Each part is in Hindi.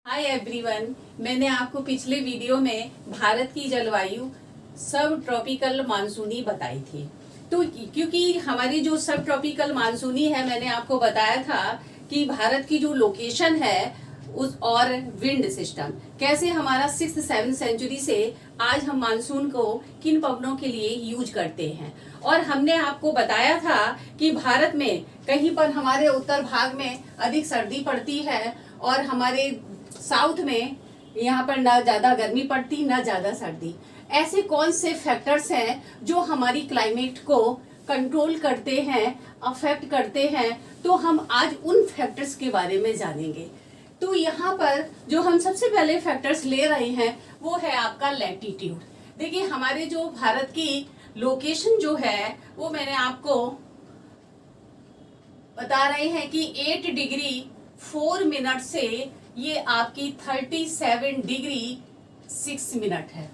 हाय एवरीवन, मैंने आपको पिछले वीडियो में भारत की जलवायु सब ट्रॉपिकल मानसूनी बताई थी। तो क्योंकि हमारी जो सब ट्रॉपिकल मानसूनी है, मैंने आपको बताया था कि भारत की जो लोकेशन है उस और विंड सिस्टम कैसे हमारा 6th-7th सेंचुरी से आज हम मानसून को किन पवनों के लिए यूज करते हैं। और हमने आपको बताया था कि भारत में कहीं पर हमारे उत्तर भाग में अधिक सर्दी पड़ती है और हमारे साउथ में यहाँ पर ना ज्यादा गर्मी पड़ती ना ज्यादा सर्दी। ऐसे कौन से फैक्टर्स हैं जो हमारी क्लाइमेट को कंट्रोल करते हैं, अफेक्ट करते हैं। तो हम आज उन फैक्टर्स के बारे में जानेंगे। तो यहाँ पर जो हम सबसे पहले फैक्टर्स ले रहे हैं वो है आपका लैटिट्यूड। देखिए, हमारे जो भारत की लोकेशन जो है वो मैंने आपको बता रहे हैं कि 8 डिग्री 4 मिनट से ये आपकी 37 डिग्री 6 मिनट है,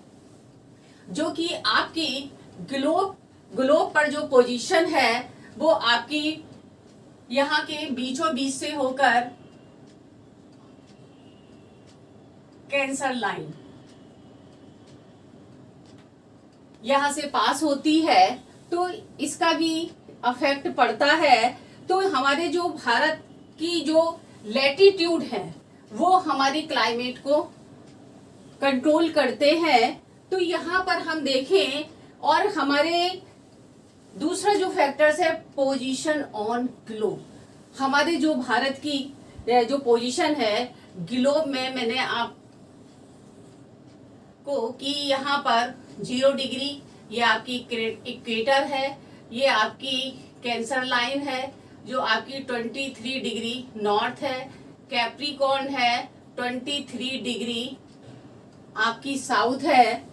जो कि आपकी ग्लोब पर जो पोजीशन है वो आपकी यहाँ के बीचों बीच से होकर कैंसर लाइन यहाँ से पास होती है, तो इसका भी अफेक्ट पड़ता है। तो हमारे जो भारत की जो लैटिट्यूड है वो हमारी क्लाइमेट को कंट्रोल करते हैं। तो यहाँ पर हम देखें, और हमारे दूसरा जो फैक्टर्स है पोजीशन ऑन ग्लोब। हमारे जो भारत की जो पोजीशन है ग्लोब में, मैंने आपको कि यहाँ पर 0 डिग्री ये आपकी इक्वेटर है, ये आपकी कैंसर लाइन है जो आपकी 23 डिग्री नॉर्थ है, कैप्रिकॉर्न है 23 डिग्री आपकी साउथ है,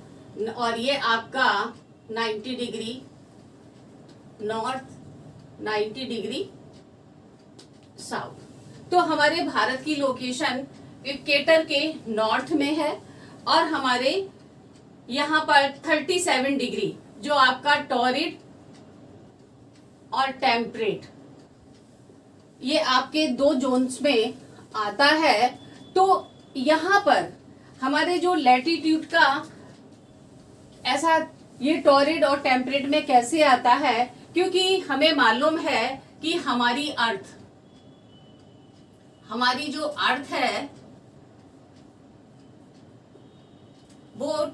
और ये आपका 90 डिग्री नॉर्थ, 90 डिग्री साउथ। तो हमारे भारत की लोकेशन इक्वेटर के नॉर्थ में है, और हमारे यहाँ पर 37 डिग्री जो आपका टॉरिड और टेम्परेट, ये आपके 2 जोन्स में आता है। तो यहाँ पर हमारे जो लैटिट्यूड का ऐसा ये टॉरिड और टेम्परेट में कैसे आता है, क्योंकि हमें मालूम है कि हमारी जो अर्थ है वो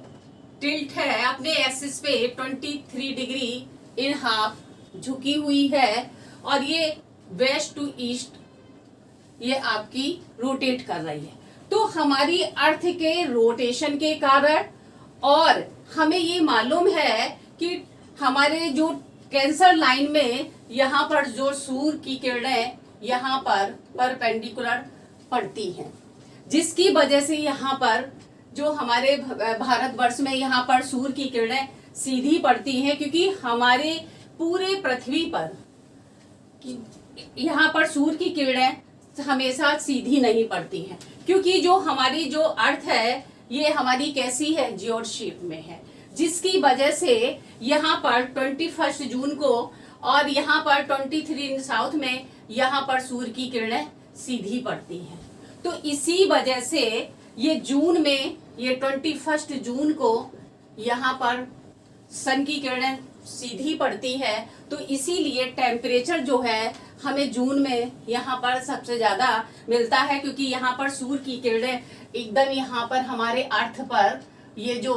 टिल्ट है अपने एक्सिस पे 23 डिग्री इन हाफ झुकी हुई है, और ये वेस्ट टू ईस्ट ये आपकी रोटेट कर रही है। तो हमारी अर्थ के रोटेशन के कारण, और हमें ये मालूम है कि हमारे जो कैंसर लाइन में यहाँ पर जो सूर्य की किरणें यहाँ पर परपेंडिकुलर पड़ती हैं, जिसकी वजह से यहाँ पर जो हमारे भारतवर्ष में यहाँ पर सूर्य की किरणें सीधी पड़ती हैं, क्योंकि हमारे पूरे पृथ्वी पर यहाँ पर सूर्य की किरणें हमेशा सीधी नहीं पड़ती हैं, क्योंकि जो हमारी जो अर्थ है ये हमारी कैसी है, जियोड शेप में है, जिसकी वजह से यहाँ पर 21 जून को और यहाँ पर 23 साउथ में यहाँ पर सूर्य की किरणें सीधी पड़ती हैं। तो इसी वजह से ये जून में, ये 21 जून को यहाँ पर सन की किरणें सीधी पड़ती है। तो इसीलिए टेम्परेचर जो है हमें जून में यहाँ पर सबसे ज्यादा मिलता है, क्योंकि यहाँ पर सूर्य की किरणें एकदम यहाँ पर हमारे अर्थ पर ये जो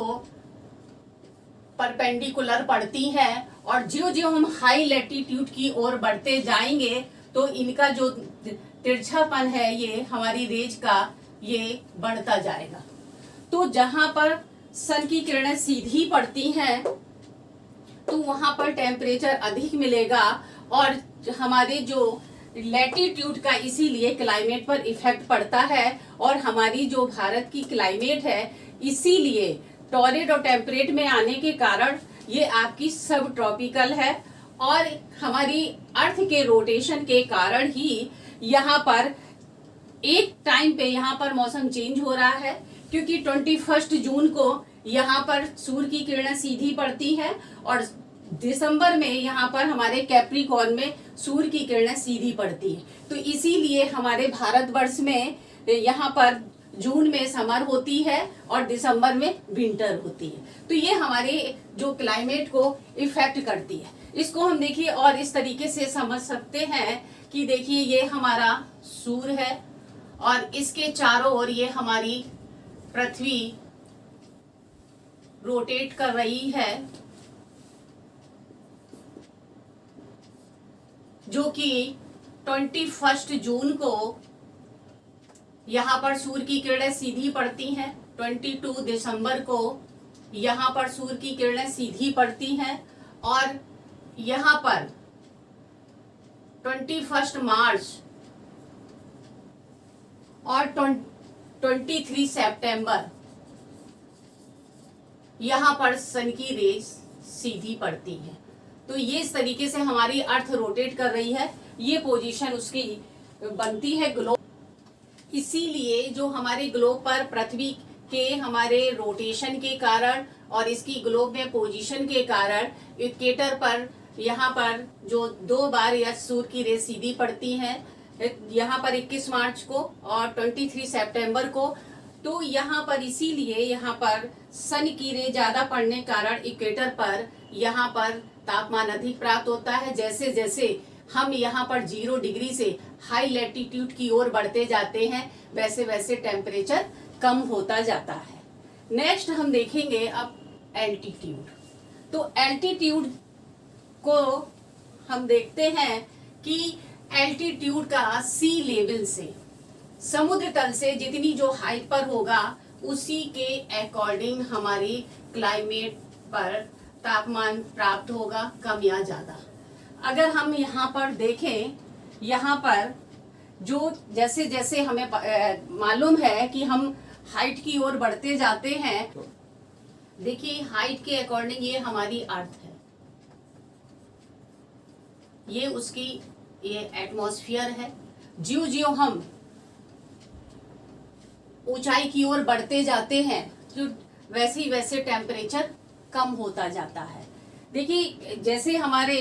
परपेंडिकुलर पड़ती हैं, और जो हम हाई लैटिट्यूड की ओर बढ़ते जाएंगे तो इनका जो तिरछापन है ये हमारी रेज का ये बढ़ता जाएगा। तो जहां पर सन की किरणें सीधी पड़ती हैं तो वहां पर टेम्परेचर अधिक मिलेगा, और हमारे जो लैटिट्यूड का इसीलिए क्लाइमेट पर इफेक्ट पड़ता है। और हमारी जो भारत की क्लाइमेट है इसीलिए टॉरिड और टेम्परेट में आने के कारण ये आपकी सब ट्रॉपिकल है, और हमारी अर्थ के रोटेशन के कारण ही यहाँ पर एक टाइम पे यहाँ पर मौसम चेंज हो रहा है, क्योंकि 21 जून को यहाँ पर सूर्य की किरणें सीधी पड़ती हैं, और दिसंबर में यहाँ पर हमारे कैप्रिकॉर्न में सूर्य की किरणें सीधी पड़ती है। तो इसीलिए हमारे भारतवर्ष में यहाँ पर जून में समर होती है और दिसंबर में विंटर होती है। तो ये हमारे जो क्लाइमेट को इफेक्ट करती है। इसको हम देखिए और इस तरीके से समझ सकते हैं कि देखिए ये हमारा सूर्य है और इसके चारों ओर ये हमारी पृथ्वी रोटेट कर रही है, जो कि 21 जून को यहाँ पर सूर्य की किरणें सीधी पड़ती हैं, 22 दिसंबर को यहाँ पर सूर्य की किरणें सीधी पड़ती हैं और यहाँ पर 21 मार्च और 23 सितंबर यहाँ पर सन की रेज सीधी पड़ती है। तो ये इस तरीके से हमारी अर्थ रोटेट कर रही है, ये पोजीशन उसकी बनती है ग्लोब। इसीलिए जो हमारे ग्लोब पर पृथ्वी के हमारे रोटेशन के कारण और इसकी ग्लोब में पोजीशन के कारण इक्वेटर पर यहाँ पर जो 2 बार या सूर्य की रेज सीधी पड़ती है, यहाँ पर 21 मार्च को और 23 सितंबर को। तो यहाँ पर इसीलिए यहाँ पर सन की रे ज्यादा पड़ने कारण इक्वेटर पर यहाँ पर तापमान अधिक प्राप्त होता है। जैसे जैसे हम यहाँ पर 0 डिग्री से हाई लैटिट्यूड की ओर बढ़ते जाते हैं, वैसे वैसे टेम्परेचर कम होता जाता है। नेक्स्ट हम देखेंगे अब एल्टीट्यूड। तो एल्टीट्यूड को हम देखते हैं कि एल्टीट्यूड का सी लेवल से, समुद्र तल से जितनी जो हाइट पर होगा उसी के अकॉर्डिंग हमारी क्लाइमेट पर तापमान प्राप्त होगा, कम या ज्यादा। अगर हम यहाँ पर देखें, यहाँ पर जो जैसे जैसे हमें मालूम है कि हम हाइट की ओर बढ़ते जाते हैं, देखिए हाइट के अकॉर्डिंग ये हमारी अर्थ है, ये उसकी ये एटमॉस्फेयर है। ज्यों ज्यों हम ऊंचाई की ओर बढ़ते जाते हैं तो वैसे ही वैसे टेम्परेचर कम होता जाता है। देखिए जैसे हमारे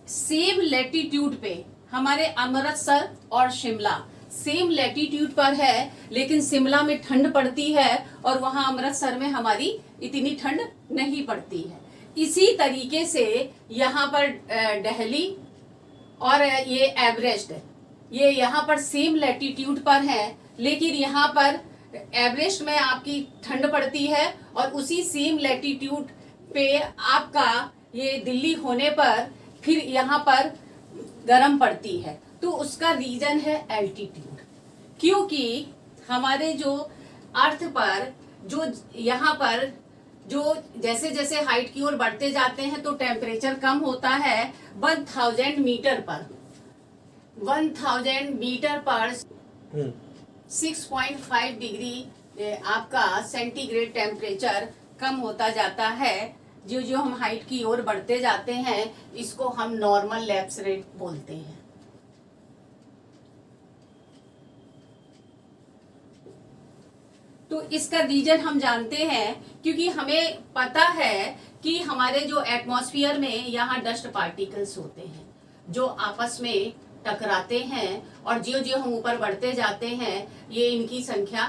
सेम लैटिट्यूड पे हमारे अमृतसर और शिमला सेम लैटिट्यूड पर है, लेकिन शिमला में ठंड पड़ती है और वहां अमृतसर में हमारी इतनी ठंड नहीं पड़ती है। इसी तरीके से यहाँ पर दिल्ली और ये एवरेस्ट, ये यहाँ पर सेम लैटिट्यूड पर है, लेकिन यहाँ पर एवरेस्ट में आपकी ठंड पड़ती है और उसी सेम लैटिट्यूड पे आपका ये दिल्ली होने पर फिर यहाँ पर गर्म पड़ती है। तो उसका रीजन है एल्टीट्यूड, क्योंकि हमारे जो अर्थ पर जो यहाँ पर जो जैसे जैसे हाइट की ओर बढ़ते जाते हैं तो टेम्परेचर कम होता है। 1000 मीटर पर 1000 मीटर पर 6.5 डिग्री आपका सेंटीग्रेड टेम्परेचर कम होता जाता है। जो जो हम हाइट की ओर बढ़ते जाते हैं इसको हम नॉर्मल लैप्स रेट बोलते हैं। तो इसका रीजन हम जानते हैं क्योंकि हमें पता है कि हमारे जो एटमॉस्फेयर में यहाँ डस्ट पार्टिकल्स होते हैं जो आपस में टकराते हैं, और ज्यों ज्यों हम ऊपर बढ़ते जाते हैं ये इनकी संख्या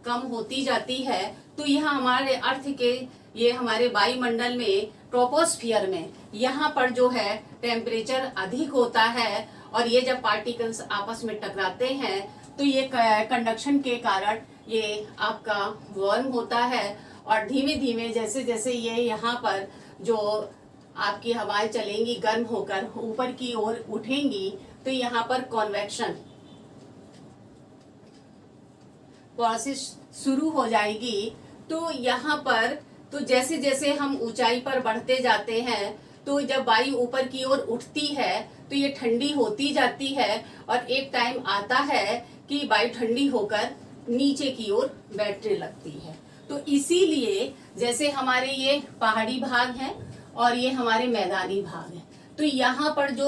कम होती जाती है। तो यह हमारे अर्थ के ये हमारे वायुमंडल में ट्रोपोस्फियर में यहाँ पर जो है टेम्परेचर अधिक होता है, और ये जब पार्टिकल्स आपस में टकराते हैं तो ये कंडक्शन के कारण ये आपका वार्म होता है, और धीमे धीमे जैसे जैसे ये यहाँ पर जो आपकी हवाएं चलेंगी गर्म होकर ऊपर की ओर उठेंगी तो यहाँ पर कॉन्वेक्शन प्रोसेस शुरू हो जाएगी। तो यहाँ पर तो जैसे जैसे हम ऊंचाई पर बढ़ते जाते हैं तो जब वायु ऊपर की ओर उठती है तो ये ठंडी होती जाती है, और एक टाइम आता है कि वायु ठंडी होकर नीचे की ओर बैठने लगती है। तो इसीलिए जैसे हमारे ये पहाड़ी भाग हैं और ये हमारे मैदानी भाग हैं, तो यहाँ पर जो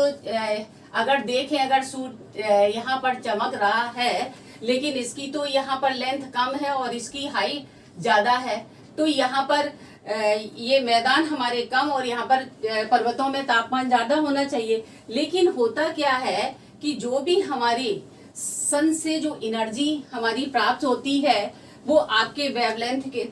अगर देखें अगर सूर्य यहाँ पर चमक रहा है लेकिन इसकी तो यहाँ पर लेंथ कम है और इसकी हाइट ज्यादा है, तो यहाँ पर ये मैदान हमारे कम और यहाँ पर पर्वतों में तापमान ज्यादा होना चाहिए। लेकिन होता क्या है कि जो भी हमारी सन से जो एनर्जी हमारी प्राप्त होती है वो आपके वेवलेंथ के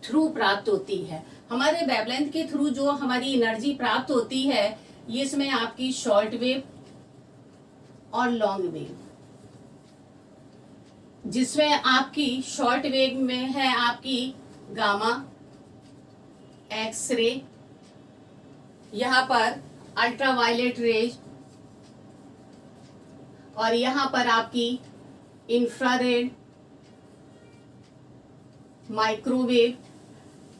थ्रू प्राप्त होती है। हमारे वेवलेंथ के थ्रू जो हमारी एनर्जी प्राप्त होती है, ये इसमें आपकी शॉर्ट वेव और लॉन्ग वेव, जिसमें आपकी शॉर्ट वेव में है आपकी गामा, एक्सरे, यहाँ पर अल्ट्रावायलेट रेज, और यहाँ पर आपकी इंफ्रारेड, माइक्रोवेव,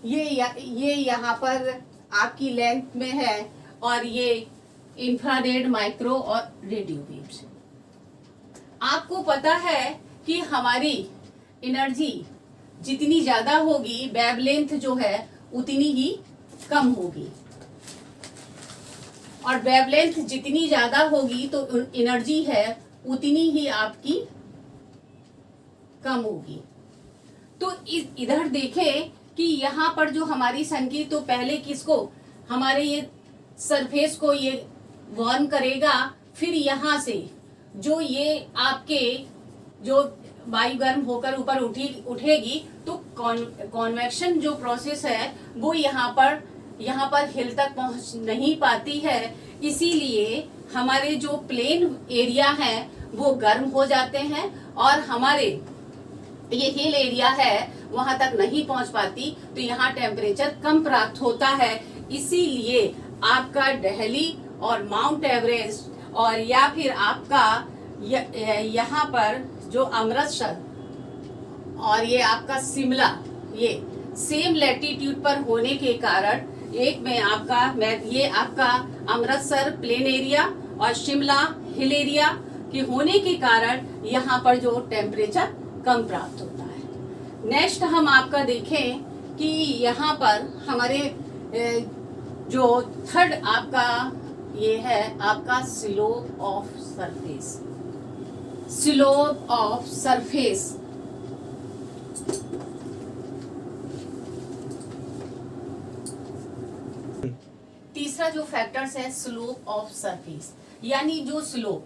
ये यहाँ पर आपकी लेंथ में है, और ये इंफ्रारेड, माइक्रो और रेडियो वेव्स। आपको पता है कि हमारी एनर्जी जितनी ज्यादा होगी, वेवलेंथ जो है उतनी ही कम होगी, और वेवलेंथ जितनी ज्यादा होगी तो एनर्जी है उतनी ही आपकी कम होगी। तो इधर देखें कि यहाँ पर जो हमारी सन की, तो पहले किसको, हमारे ये सरफेस को ये वार्म करेगा, फिर यहाँ से जो ये आपके जो वायु गर्म होकर ऊपर उठेगी, तो कॉन्वेक्शन जो प्रोसेस है वो यहाँ पर हिल तक पहुंच नहीं पाती है। इसीलिए हमारे जो प्लेन एरिया है वो गर्म हो जाते हैं, और हमारे ये हिल एरिया है वहां तक नहीं पहुंच पाती, तो यहाँ टेम्परेचर कम प्राप्त होता है। इसीलिए आपका दिल्ली और माउंट एवरेस्ट, और या फिर आपका यहाँ पर जो अमृतसर और ये आपका शिमला, ये सेम लैटिट्यूड पर होने के कारण, एक में ये आपका अमृतसर प्लेन एरिया और शिमला हिल एरिया के होने के कारण यहाँ पर जो टेम्परेचर कम प्राप्त होता है। नेक्स्ट हम आपका देखें कि यहाँ पर हमारे जो थर्ड आपका ये है आपका slope of surface. Slope of surface, तीसरा जो फैक्टर्स है स्लोप ऑफ सरफेस, यानी जो स्लोप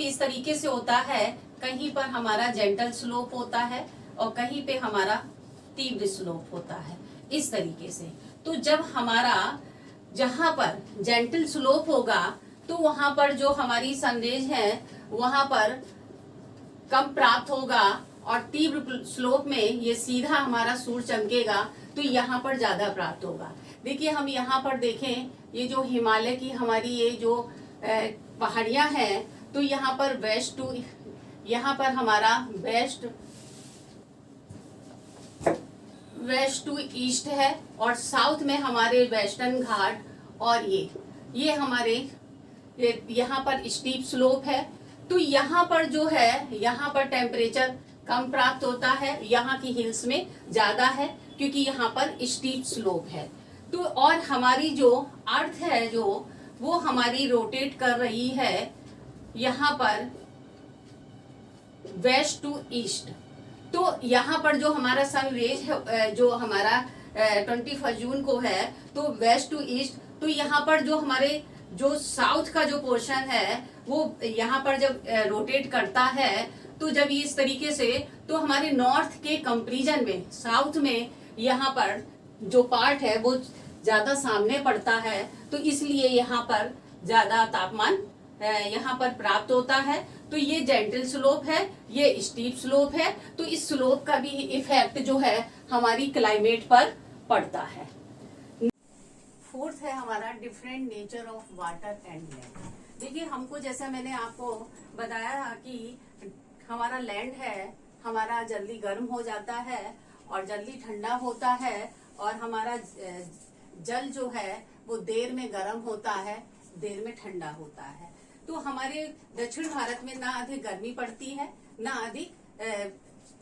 इस तरीके से होता है, कहीं पर हमारा जेंटल स्लोप होता है और कहीं पे हमारा तीव्र स्लोप होता है, इस तरीके से। तो जब हमारा जहां पर जेंटल स्लोप होगा तो वहां पर जो हमारी सनरेज है वहां पर कम प्राप्त होगा, और तीव्र स्लोप में ये सीधा हमारा सूर्य चमकेगा तो यहाँ पर ज्यादा प्राप्त होगा। देखिए हम यहाँ पर देखें, ये जो हिमालय की हमारी ये जो पहाड़ियां हैं, तो यहाँ पर यहाँ पर हमारा वेस्ट टू ईस्ट है, और साउथ में हमारे वेस्टर्न घाट, और ये हमारे यहाँ पर स्टीप स्लोप है। तो यहाँ पर जो है, यहाँ पर टेम्परेचर कम प्राप्त होता है, यहाँ की हिल्स में ज्यादा है क्योंकि यहाँ पर स्टीप स्लोप है। तो और हमारी जो अर्थ है जो वो हमारी रोटेट कर रही है यहाँ पर वेस्ट टू ईस्ट। तो यहाँ पर जो हमारा सन रेज है जो हमारा 21 जून को है, तो वेस्ट टू ईस्ट, तो यहाँ पर जो हमारे जो साउथ का जो पोर्शन है वो यहाँ पर जब रोटेट करता है, तो जब इस तरीके से, तो हमारे नॉर्थ के कंपैरिजन में साउथ में यहाँ पर जो पार्ट है वो ज्यादा सामने पड़ता है, तो इसलिए यहाँ पर ज्यादा तापमान यहाँ पर प्राप्त होता है। तो ये जेंटल स्लोप है, ये स्टीप स्लोप है, तो इस स्लोप का भी इफेक्ट जो है हमारी क्लाइमेट पर पड़ता है। फोर्थ है हमारा different nature of water and land. देखिए हमको, जैसा मैंने आपको बताया कि हमारा लैंड है, हमारा जल्दी गर्म हो जाता है और जल्दी ठंडा होता है, और हमारा जल जो है वो देर में गर्म होता है, देर में ठंडा होता है। तो हमारे दक्षिण भारत में ना अधिक गर्मी पड़ती है ना अधिक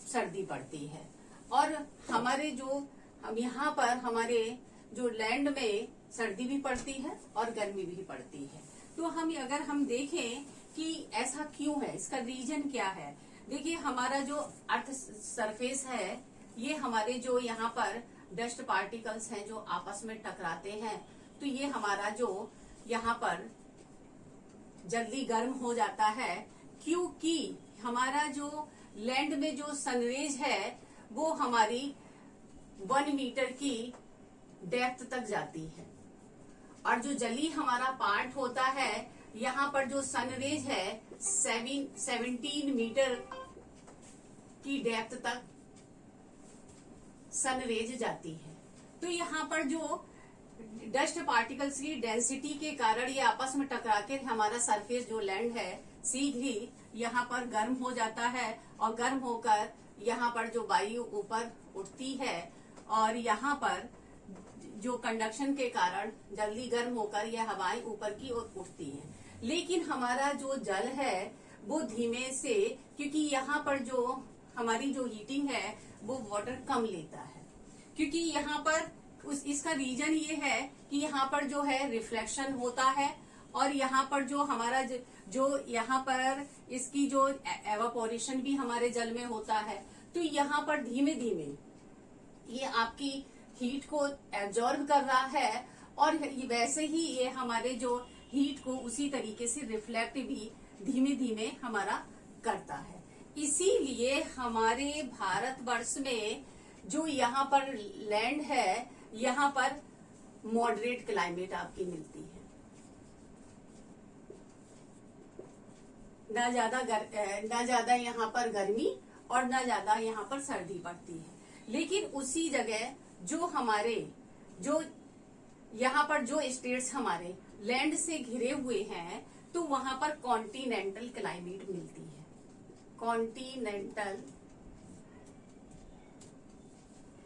सर्दी पड़ती है, और हमारे जो हम यहाँ पर हमारे जो लैंड में सर्दी भी पड़ती है और गर्मी भी पड़ती है। तो अगर हम देखें कि ऐसा क्यों है, इसका रीजन क्या है। देखिए हमारा जो अर्थ सरफेस है, ये हमारे जो यहाँ पर डस्ट पार्टिकल्स हैं जो आपस में टकराते हैं, तो ये हमारा जो यहाँ पर जल्दी गर्म हो जाता है, क्योंकि हमारा जो लैंड में जो सनरेज है वो हमारी 1 मीटर की डेप्थ तक जाती है। और जो जली हमारा पार्ट होता है, यहाँ पर जो सनरेज है 17 मीटर की डेप्थ तक सनरेज जाती है। तो यहाँ पर जो डस्ट पार्टिकल्स की डेंसिटी के कारण ये आपस में टकरा के हमारा सरफेस जो लैंड है शीघ्र ही यहाँ पर गर्म हो जाता है, और गर्म होकर यहाँ पर जो वायु ऊपर उठती है, और यहाँ पर जो कंडक्शन के कारण जल्दी गर्म होकर यह हवाएं ऊपर की ओर उठती हैं। लेकिन हमारा जो जल है वो धीमे से, क्योंकि यहाँ पर जो हमारी जो हीटिंग है वो वाटर कम लेता है, क्योंकि यहाँ पर इसका रीजन ये है कि यहाँ पर जो है रिफ्लेक्शन होता है, और यहाँ पर जो हमारा जो यहाँ पर इसकी जो एवापोरेशन भी हमारे जल में होता है। तो यहाँ पर धीमे धीमे ये आपकी हीट को एब्जॉर्ब कर रहा है, और वैसे ही ये हमारे जो हीट को उसी तरीके से रिफ्लेक्ट भी धीमे धीमे हमारा करता है। इसीलिए हमारे भारतवर्ष में जो यहाँ पर लैंड है, यहाँ पर मॉडरेट क्लाइमेट आपकी मिलती है। ना ज्यादा यहाँ पर गर्मी और ना ज्यादा यहाँ पर सर्दी पड़ती है। लेकिन उसी जगह जो हमारे जो यहाँ पर जो स्टेट्स हमारे लैंड से घिरे हुए हैं, तो वहां पर कॉन्टिनेंटल क्लाइमेट मिलती है। कॉन्टिनेंटल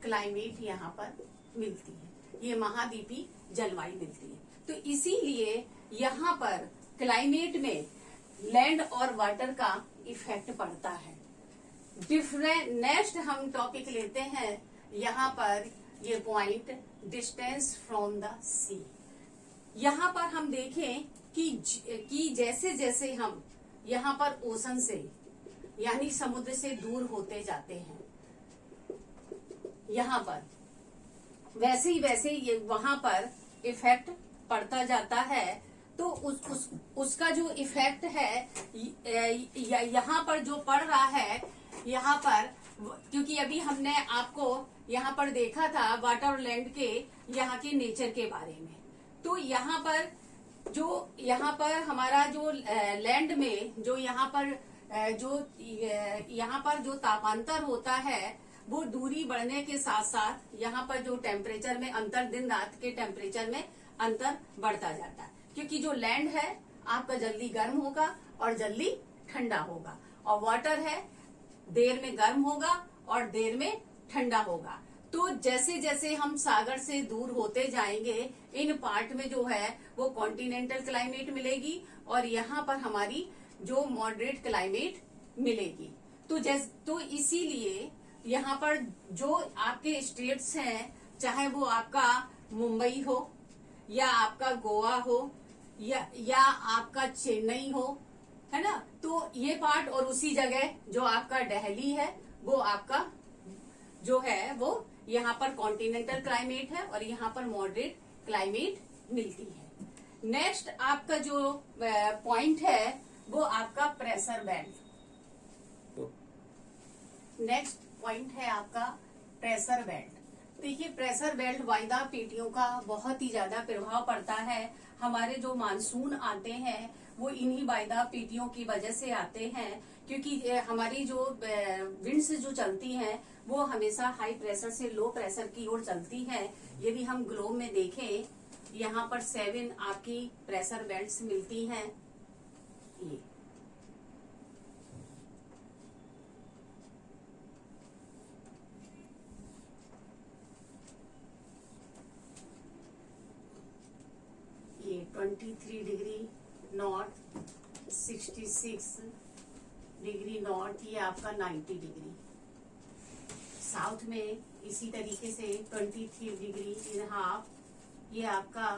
क्लाइमेट यहाँ पर मिलती है, ये महाद्वीपीय जलवायु मिलती है। तो इसीलिए यहाँ पर क्लाइमेट में लैंड और वाटर का इफेक्ट पड़ता है। नेक्स्ट हम टॉपिक लेते हैं यहाँ पर ये पॉइंट, डिस्टेंस फ्रॉम द सी। यहाँ पर हम देखें कि जैसे जैसे हम यहाँ पर ओशन से यानी समुद्र से दूर होते जाते हैं, यहाँ पर वैसे ही ये वहां पर इफेक्ट पड़ता जाता है। तो उसका जो इफेक्ट है यहाँ पर जो पड़ रहा है, यहाँ पर क्योंकि अभी हमने आपको यहाँ पर देखा था वाटर और लैंड के यहाँ के नेचर के बारे में। तो यहाँ पर हमारा जो लैंड में जो यहाँ पर जो तापांतर होता है, वो दूरी बढ़ने के साथ साथ यहाँ पर जो टेम्परेचर में अंतर, दिन रात के टेम्परेचर में अंतर बढ़ता जाता है। क्योंकि जो लैंड है आपका जल्दी गर्म होगा और जल्दी ठंडा होगा, और वाटर है देर में गर्म होगा और देर में ठंडा होगा। तो जैसे जैसे हम सागर से दूर होते जाएंगे, इन पार्ट में जो है वो कॉन्टिनेंटल क्लाइमेट मिलेगी, और यहाँ पर हमारी जो मॉडरेट क्लाइमेट मिलेगी। तो इसीलिए यहाँ पर जो आपके स्टेट्स हैं, चाहे वो आपका मुंबई हो या आपका गोवा हो या आपका चेन्नई हो, है ना, तो ये पार्ट, और उसी जगह जो आपका दिल्ली है वो आपका जो है वो यहाँ पर कॉन्टिनेंटल क्लाइमेट है, और यहाँ पर मॉडरेट क्लाइमेट मिलती है। नेक्स्ट आपका जो पॉइंट है वो आपका प्रेशर बेल्ट। नेक्स्ट पॉइंट है आपका प्रेशर बेल्ट। देखिए, प्रेशर बेल्ट वायदा पेटियों का बहुत ही ज्यादा प्रभाव पड़ता है। हमारे जो मानसून आते हैं वो इन्हीं वायदा पेटियों की वजह से आते हैं, क्योंकि हमारी जो विंड्स जो चलती हैं वो हमेशा हाई प्रेशर से लो प्रेशर की ओर चलती हैं। यदि हम ग्लोब में देखें, यहाँ पर 7 आपकी प्रेशर बेल्ट्स मिलती हैं। ये 23 डिग्री नॉर्थ, 66 डिग्री नॉर्थ, ये आपका 90 डिग्री। साउथ में इसी तरीके से 23 डिग्री इन हाफ, ये आपका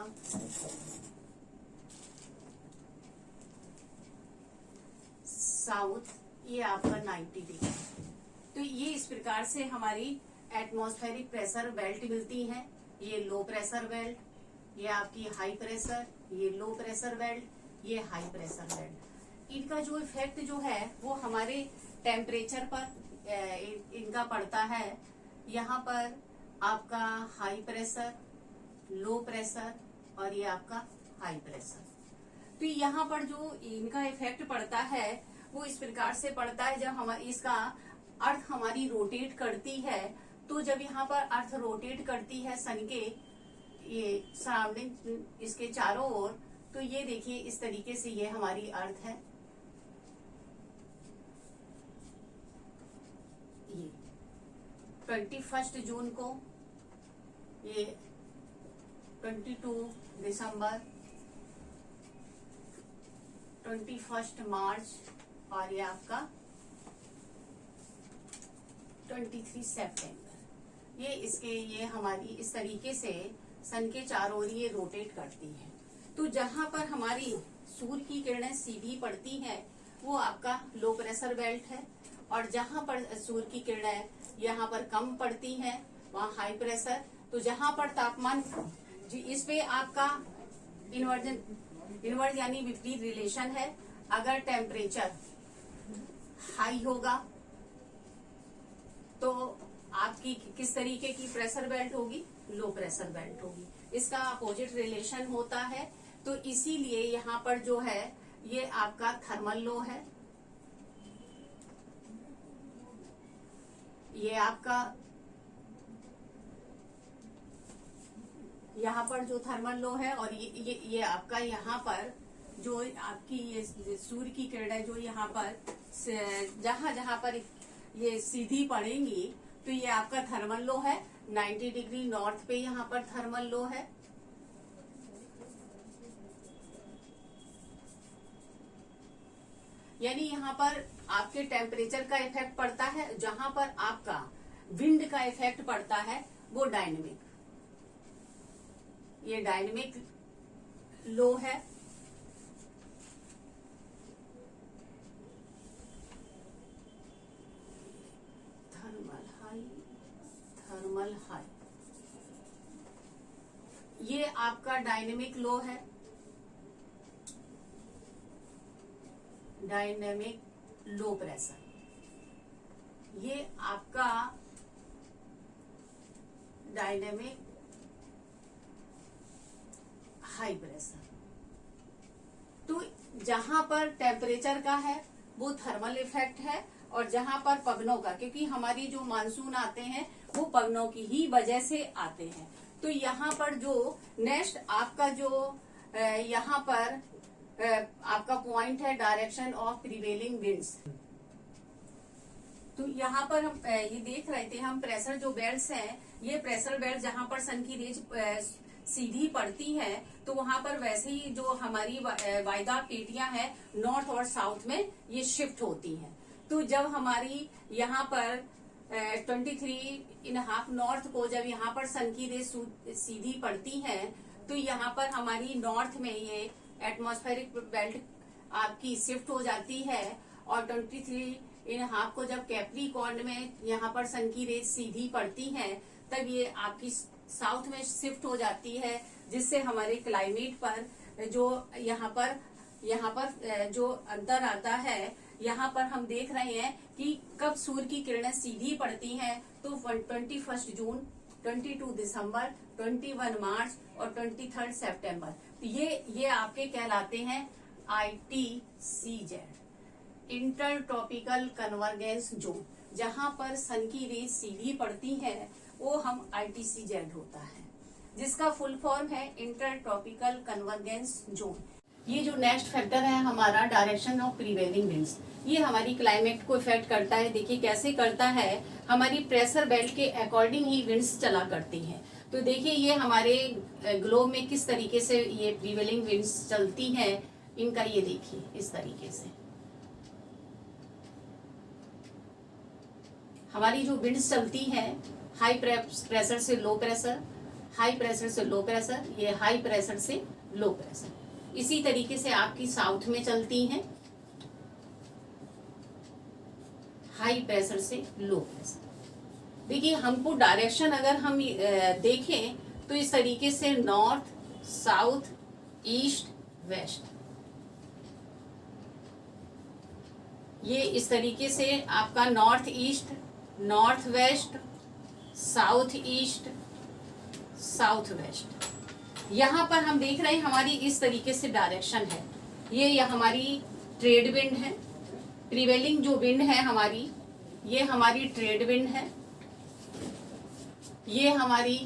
साउथ, ये आपका 90 डिग्री। तो ये इस प्रकार से हमारी एटमॉस्फेरिक प्रेशर बेल्ट मिलती हैं। ये लो प्रेशर बेल्ट, ये आपकी हाई प्रेशर, ये लो प्रेशर बेल्ट, ये हाई प्रेशर बेल्ट। इनका जो इफेक्ट जो है वो हमारे टेम्परेचर पर इनका पड़ता है यहाँ पर आपका हाई प्रेशर, लो प्रेशर और ये आपका हाई प्रेशर। तो यहाँ पर जो इनका इफेक्ट पड़ता है वो इस प्रकार से पड़ता है, जब हमारी इसका अर्थ हमारी रोटेट करती है, तो जब यहाँ पर अर्थ रोटेट करती है सन के ये सराउंडिंग इसके चारों ओर, तो ये देखिए इस तरीके से ये हमारी अर्थ है। ये 21 जून को, ये 22 दिसंबर, 21 मार्च और ये आपका 23 सितंबर। ये हमारी इस तरीके से सन के चारों ओर ये रोटेट करती है। तो जहां पर हमारी सूर्य की किरणें सीधी पड़ती हैं वो आपका लो प्रेशर बेल्ट है, और जहां पर सूर्य की किरणें यहाँ पर कम पड़ती हैं वहाँ हाई प्रेशर। तो जहां पर तापमान इस पे आपका इन्वर्ज यानी विपरीत रिलेशन है। अगर टेम्परेचर हाई होगा तो आपकी किस तरीके की प्रेशर बेल्ट होगी, लो प्रेशर बेल्ट होगी। इसका अपोजिट रिलेशन होता है। तो इसीलिए यहाँ पर जो है ये आपका थर्मल लो है, ये आपका यहाँ पर जो थर्मल लो है, और ये आपका यहाँ पर जो आपकी ये सूर्य की किरणें जो यहाँ पर जहां पर ये सीधी पड़ेंगी तो ये आपका थर्मल लो है। 90 डिग्री नॉर्थ पे यहाँ पर थर्मल लो है। यानी यहाँ पर आपके टेम्परेचर का इफेक्ट पड़ता है, जहां पर आपका विंड का इफेक्ट पड़ता है वो डायनेमिक, ये डायनेमिक लो है। थर्मल हाई, ये आपका डायनेमिक लो है। डायनेमिक लो प्रेशर, ये आपका डायनेमिक हाई प्रेशर। तो जहां पर टेम्परेचर का है वो थर्मल इफेक्ट है, और जहां पर पवनों का, क्योंकि हमारी जो मानसून आते हैं वो पवनों की ही वजह से आते हैं। तो यहाँ पर जो नेक्स्ट आपका जो यहाँ पर आपका पॉइंट है डायरेक्शन ऑफ प्रिवेलिंग विंड्स। तो यहाँ पर हम ये देख रहे थे हम प्रेशर जो बेल्ट्स हैं, ये प्रेशर बेल्ट जहाँ पर सन की रेज सीधी पड़ती है तो वहां पर वैसे ही जो हमारी वायदा पेटियां हैं नॉर्थ और साउथ में ये शिफ्ट होती हैं। तो जब हमारी यहाँ पर 23.5 नॉर्थ को जब यहाँ पर सन की रेज सीधी पड़ती है तो यहाँ पर हमारी नॉर्थ में ये एटमॉस्फेरिक बेल्ट आपकी शिफ्ट हो जाती है, और 23.5 को जब कैप्रिकॉर्न में यहाँ पर सन की रेज सीधी पड़ती है तब ये आपकी साउथ में शिफ्ट हो जाती है, जिससे हमारे क्लाइमेट पर जो यहाँ पर जो अंतर आता है। यहाँ पर हम देख रहे हैं कि कब सूर्य की किरणें सीधी पड़ती हैं, तो 21 जून, 22 दिसंबर, 21 मार्च और 23 सितंबर। तो ये आपके कहलाते हैं ITCZ, inter tropical convergence zone. जहां पर सन की रेज सीधी पड़ती है वो हम ITCZ होता है, जिसका फुल फॉर्म है इंटर ट्रॉपिकल कन्वर्जेंस जोन। ये जो नेक्स्ट फैक्टर है हमारा डायरेक्शन ऑफ प्रिवेलिंग विंड्स, ये हमारी क्लाइमेट को इफेक्ट करता है। देखिए कैसे करता है, हमारी प्रेशर बेल्ट के अकॉर्डिंग ही विंड्स चला करती हैं। तो देखिए ये हमारे ग्लोब में किस तरीके से ये प्रिवेलिंग विंड्स चलती हैं, इनका ये देखिए इस तरीके से हमारी जो विंड्स चलती हैं, हाई प्रेशर से लो प्रेशर, हाई प्रेशर से लो प्रेशर, ये हाई प्रेशर से लो प्रेशर। इसी तरीके से आपकी साउथ में चलती हैं, हाई प्रेशर से लो प्रेशर। देखिए हमको डायरेक्शन अगर हम देखें तो इस तरीके से नॉर्थ, साउथ, ईस्ट, वेस्ट। ये इस तरीके से आपका north east, north west, south east, south west, यहाँ पर हम देख रहे हैं हमारी इस तरीके से डायरेक्शन है। ये हमारी ट्रेड विंड है, प्रिवेलिंग जो विंड है हमारी, ये हमारी ट्रेड विंड है, ये हमारी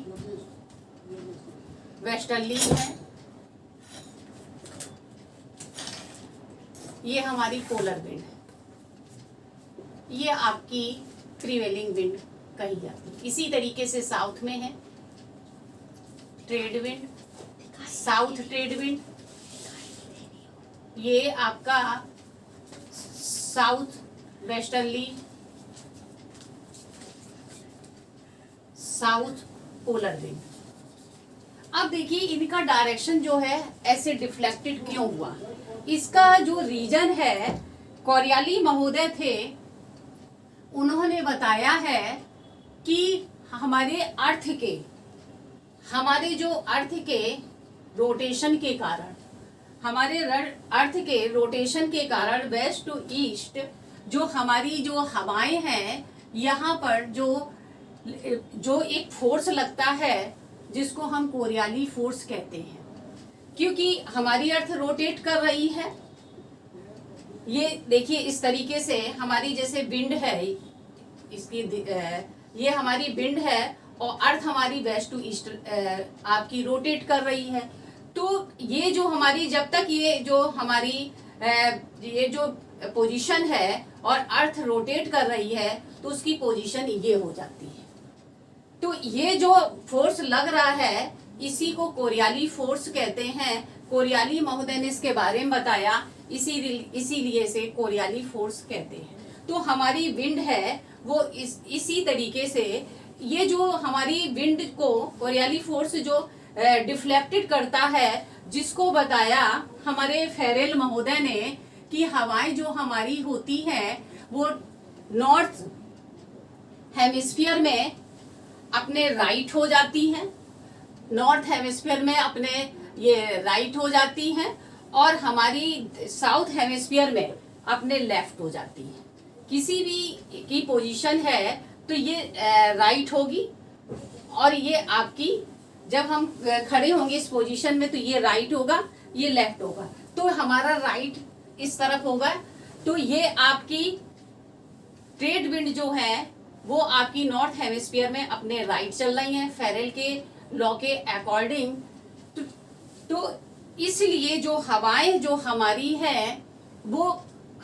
वेस्टर्ली है, ये हमारी पोलर विंड है, ये आपकी प्रिवेलिंग विंड कही जाती है। इसी तरीके से साउथ में है trade wind, south trade wind, ये आपका south westerly, south polar wind. अब देखिए इनका डायरेक्शन जो है ऐसे डिफ्लेक्टेड क्यों हुआ। इसका जो रीजन है, कोरियाली महोदय थे, उन्होंने बताया है कि हमारे अर्थ के रोटेशन के कारण, हमारे अर्थ के रोटेशन के कारण वेस्ट टू ईस्ट जो हमारी जो हवाएं हैं, यहाँ पर जो एक फोर्स लगता है जिसको हम कोरियाली फोर्स कहते हैं, क्योंकि हमारी अर्थ रोटेट कर रही है। ये देखिए इस तरीके से हमारी जैसे विंड है, इसकी ये हमारी विंड है और अर्थ हमारी वेस्ट टू ईस्ट आपकी रोटेट कर रही है। तो ये जो हमारी, जब तक ये जो हमारी ये जो पोजीशन है और अर्थ रोटेट कर रही है तो उसकी पोजीशन ये हो जाती है। तो ये जो फोर्स लग रहा है इसी को कोरियाली फोर्स कहते हैं। कोरियाली महोदय ने इसके बारे में बताया, इसीलिए इसे कोरियाली फोर्स कहते हैं। तो हमारी विंड है वो इसी तरीके से, ये जो हमारी विंड को कोरियाली फोर्स जो डिफ्लेक्टेड करता है, जिसको बताया हमारे फेरेल महोदय ने कि हवाएं जो हमारी होती हैं वो नॉर्थ हेमिस्फीयर में अपने राइट हो जाती हैं, नॉर्थ हेमिस्फीयर में अपने ये राइट हो जाती हैं, और हमारी साउथ हेमिस्फीयर में अपने लेफ्ट हो जाती हैं। किसी भी की पोजीशन है तो ये राइट होगी, और ये आपकी जब हम खड़े होंगे इस पोजीशन में तो ये राइट होगा, ये लेफ्ट होगा। तो हमारा राइट इस तरफ होगा। तो ये आपकी ट्रेड विंड जो है वो आपकी नॉर्थ हेमिस्फीयर में अपने राइट चल रही हैं फेरेल के लॉ के अकॉर्डिंग। तो इसलिए जो हवाएं जो हमारी हैं वो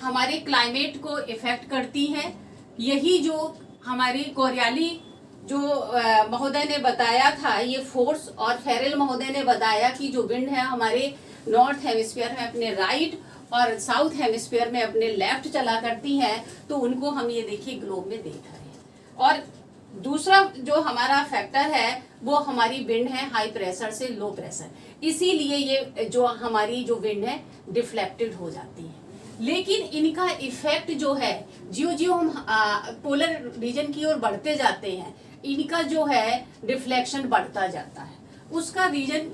हमारे क्लाइमेट को इफेक्ट करती हैं। यही जो हमारी कोरियाली जो महोदय ने बताया था ये फोर्स, और फेरेल महोदय ने बताया कि जो विंड है हमारे नॉर्थ हेमिस्फीयर में अपने राइट और साउथ हेमिस्फीयर में अपने लेफ्ट चला करती हैं। तो उनको हम ये देखिए ग्लोब में देख रहे हैं। और दूसरा जो हमारा फैक्टर है वो हमारी विंड है हाई प्रेशर से लो प्रेशर, इसीलिए ये जो हमारी जो विंड है डिफ्लेक्टेड हो जाती है। लेकिन इनका इफेक्ट जो है, जियो जियो हम पोलर रीजन की ओर बढ़ते जाते हैं, इनका जो है डिफ्लेक्शन बढ़ता जाता है। उसका रीजन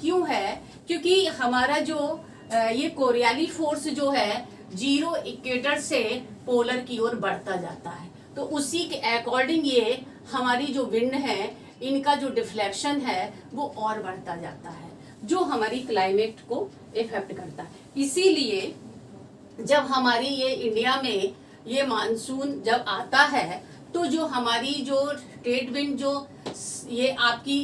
क्यों है? क्योंकि हमारा जो ये कोरियाली फोर्स जो है जीरो इक्वेटर से पोलर की ओर बढ़ता जाता है। तो उसी के अकॉर्डिंग ये हमारी जो विंड है इनका जो डिफ्लेक्शन है वो और बढ़ता जाता है, जो हमारी क्लाइमेट को इफेक्ट करता है। इसीलिए जब हमारी ये इंडिया में ये मानसून जब आता है तो जो हमारी जो ट्रेड विंड जो ये आपकी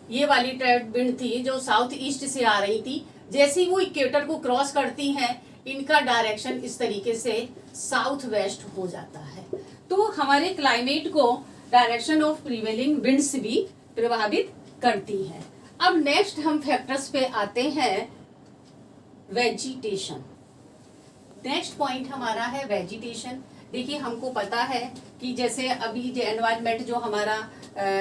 ये वाली ट्रेड विंड थी जो साउथ ईस्ट से आ रही थी, जैसे ही वो इक्वेटर को क्रॉस करती हैं इनका डायरेक्शन इस तरीके से साउथ वेस्ट हो जाता है। तो हमारे क्लाइमेट को डायरेक्शन ऑफ प्रिवेलिंग विंड्स भी प्रभावित करती है। अब नेक्स्ट हम फैक्टर्स पे आते हैं, वेजिटेशन। नेक्स्ट पॉइंट हमारा है वेजिटेशन। देखिए हमको पता है कि जैसे अभी जो एनवायरनमेंट जो हमारा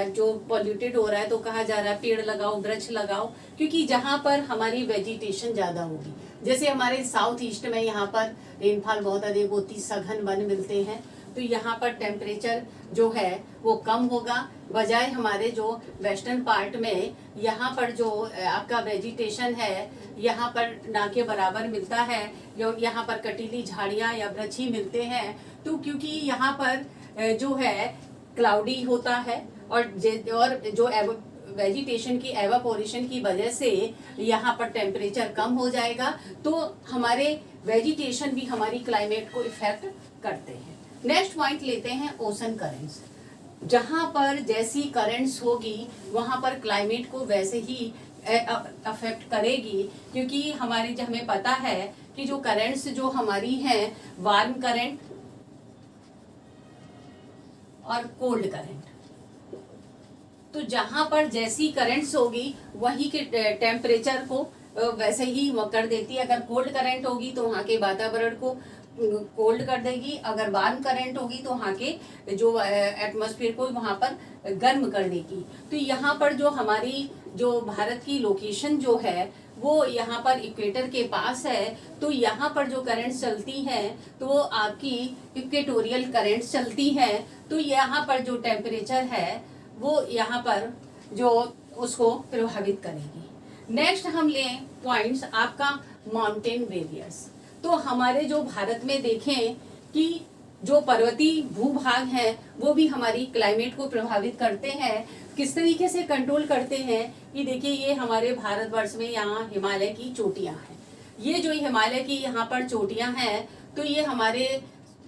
जो पॉल्यूटेड हो रहा है, तो कहा जा रहा है पेड़ लगाओ, वृक्ष लगाओ, क्योंकि जहाँ पर हमारी वेजिटेशन ज़्यादा होगी। जैसे हमारे साउथ ईस्ट में यहाँ पर रेनफॉल बहुत अधिक होती, सघन वन मिलते हैं, तो यहाँ पर टेम्परेचर जो है वो कम होगा, बजाय हमारे जो वेस्टर्न पार्ट में यहाँ पर जो आपका वेजिटेशन है यहाँ पर ना के बराबर मिलता है, जो यहाँ पर कटीली झाड़ियाँ या वृक्ष ही मिलते हैं। तो क्योंकि यहाँ पर जो है क्लाउडी होता है और जो वेजिटेशन की एवापोरेशन की वजह से यहाँ पर टेम्परेचर कम हो जाएगा, तो हमारे वेजिटेशन भी हमारी क्लाइमेट को इफेक्ट करते हैं। नेक्स्ट पॉइंट लेते हैं ओशन करेंट्स। जहाँ पर जैसी करंट्स होगी वहाँ पर क्लाइमेट को वैसे ही अफेक्ट करेगी, क्योंकि हमारे जो हमें पता है कि जो करंट्स जो हमारी हैं वार्म करंट और कोल्ड करंट, तो जहां पर जैसी करंट्स होगी वही के टेम्परेचर को वैसे ही कर देती है। अगर कोल्ड करंट होगी तो वहाँ के वातावरण को कोल्ड कर देगी, अगर वार्म करंट होगी तो वहाँ के जो एटमॉस्फेयर को वहाँ पर गर्म कर देगी। तो यहाँ पर जो हमारी जो भारत की लोकेशन जो है वो यहाँ पर इक्वेटर के पास है, तो यहाँ पर जो करंट्स चलती हैं तो वो आपकी इक्वेटोरियल करंट्स चलती हैं। तो यहाँ पर जो टेम्परेचर है वो यहाँ पर जो उसको प्रभावित करेगी। नेक्स्ट हम लें पॉइंट्स आपका माउंटेन बेरियर्स। तो हमारे जो भारत में देखें कि जो पर्वतीय भूभाग हैं वो भी हमारी क्लाइमेट को प्रभावित करते हैं। किस तरीके से कंट्रोल करते हैं कि देखिए, ये हमारे भारतवर्ष में यहाँ हिमालय की चोटियाँ हैं। ये जो हिमालय की यहाँ पर चोटियाँ हैं तो ये हमारे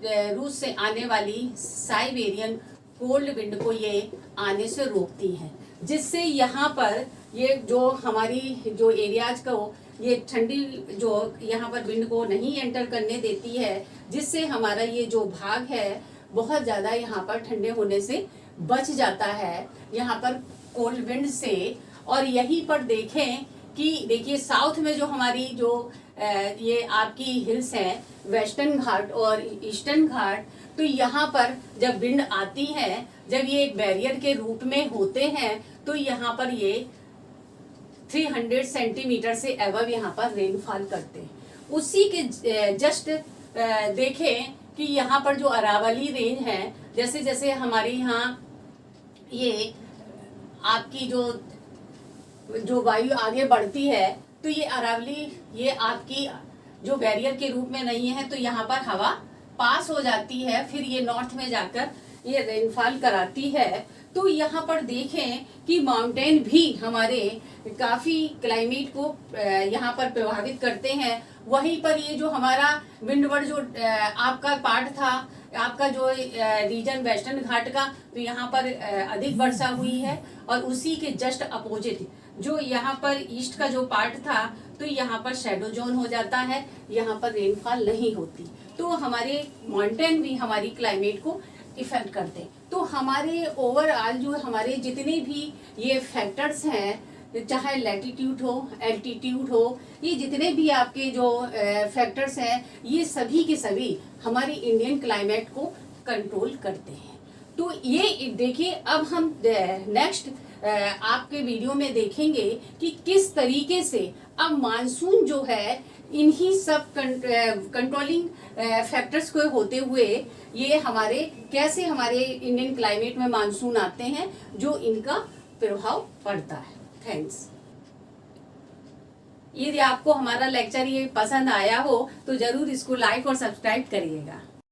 रूस से आने वाली साइबेरियन कोल्ड विंड को ये आने से रोकती हैं, जिससे यहाँ पर ये जो हमारी जो एरियाज को ये ठंडी जो यहाँ पर विंड को नहीं एंटर करने देती है, जिससे हमारा ये जो भाग है बहुत ज़्यादा यहाँ पर ठंडे होने से बच जाता है यहाँ पर कोल्ड विंड से। और यहीं पर देखें कि देखिए साउथ में जो हमारी जो ये आपकी हिल्स हैं वेस्टर्न घाट और ईस्टर्न घाट, तो यहाँ पर जब विंड आती है, जब ये एक बैरियर के रूप में होते हैं, तो यहाँ पर ये 300 सेंटीमीटर से एबव यहाँ पर रेनफॉल करते हैं। उसी के जस्ट देखें कि यहाँ पर जो अरावली रेंज है, जैसे जैसे हमारे यहाँ ये आपकी जो वायु आगे बढ़ती है, तो ये अरावली ये आपकी जो बैरियर के रूप में नहीं है, तो यहाँ पर हवा पास हो जाती है, फिर ये नॉर्थ में जाकर ये रेनफॉल कराती है। तो यहाँ पर देखें कि माउंटेन भी हमारे काफ़ी क्लाइमेट को यहाँ पर प्रभावित करते हैं। वहीं पर ये जो हमारा विंडवर्ड जो आपका पार्ट था, आपका जो रीजन वेस्टर्न घाट का, तो यहाँ पर अधिक वर्षा हुई है, और उसी के जस्ट अपोजिट जो यहाँ पर ईस्ट का जो पार्ट था, तो यहाँ पर शैडो जोन हो जाता है, यहाँ पर रेनफॉल नहीं होती। तो हमारे माउंटेन भी हमारी क्लाइमेट को इफेक्ट करते हैं। तो हमारे ओवरऑल जो हमारे जितने भी ये फैक्टर्स हैं, चाहे लैटिट्यूड हो, एल्टीट्यूड हो, ये जितने भी आपके जो फैक्टर्स हैं, ये सभी के सभी हमारी इंडियन क्लाइमेट को कंट्रोल करते हैं। तो ये देखिए, अब हम नेक्स्ट आपके वीडियो में देखेंगे कि किस तरीके से अब मानसून जो है इन्हीं सब कंट्रोलिंग फैक्टर्स को होते हुए ये हमारे कैसे हमारे इंडियन क्लाइमेट में मानसून आते हैं, जो इनका प्रभाव पड़ता है। थैंक्स। यदि आपको हमारा लेक्चर ये पसंद आया हो तो जरूर इसको लाइक और सब्सक्राइब करिएगा।